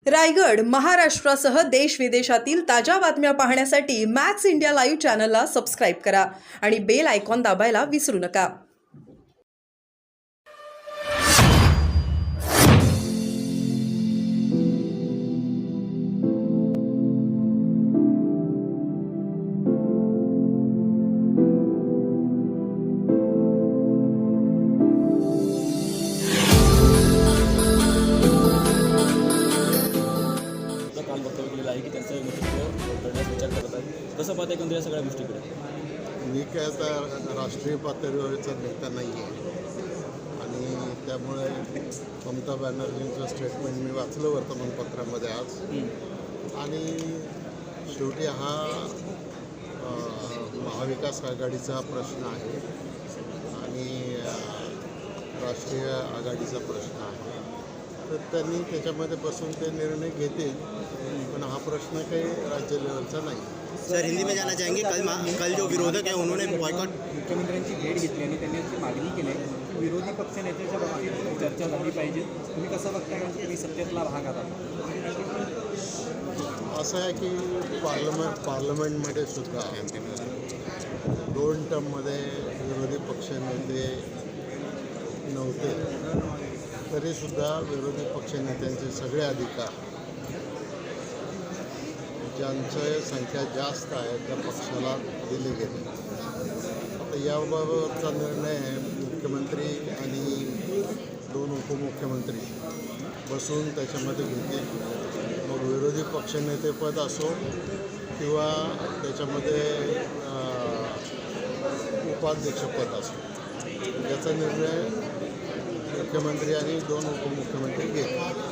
रायगड, महाराष्ट्रासह देश विदेशातील ताज्या बातम्या पाहण्यासाठी मॅक्स इंडिया लाईव्ह चॅनलला सबस्क्राईब करा आणि बेल आयकॉन दाबायला विसरू नका. काल वक्तव्य केलेलं आहे की त्यांचं नेतृत्व करण्यास विचार करत आहे. कसं पाहता एकंदर या सगळ्या गोष्टीकडे? मी काय आता राष्ट्रीय पातळीवरचा नेता नाही आहे आणि त्यामुळे ममता बॅनर्जींचं स्टेटमेंट मी वाचलं वर्तमानपत्रामध्ये आज. आणि शेवटी हा महाविकास आघाडीचा प्रश्न आहे आणि राष्ट्रीय आघाडीचा प्रश्न आहे. तर त्यांनी त्याच्यामध्ये बसून ते निर्णय घेतील, पण हा प्रश्न काही राज्य लेवलचा नाही. सर, हिंदी में जाना चाहेंगे. कल जो विरोधक है उन्होंने बॉयकॉट. मुख्यमंत्र्यांची भेट घेतली आणि त्यांनी अशी मागणी केली आहे की विरोधी पक्ष नेत्याच्या बाबतीत चर्चा झाली पाहिजे. तुम्ही कसं बघताय, कारण तुम्ही सत्तेतला भाग आहात? असं आहे की पार्लमेंटमध्ये सुद्धा 2 टर्ममध्ये विरोधी पक्ष नेते नव्हते, तरीसुद्धा विरोधी पक्षनेत्यांचे सगळे अधिकार ज्यांची संख्या जास्त आहे त्या पक्षाला दिले गेले. आता याबाबतचा निर्णय मुख्यमंत्री आणि 2 उपमुख्यमंत्री बसून त्याच्यामध्ये घेतील. मग विरोधी पक्षनेतेपद असो किंवा त्याच्यामध्ये उपाध्यक्षपद असो, याचा निर्णय मुख्यमंत्री आणि 2 उपमुख्यमंत्री घेतील.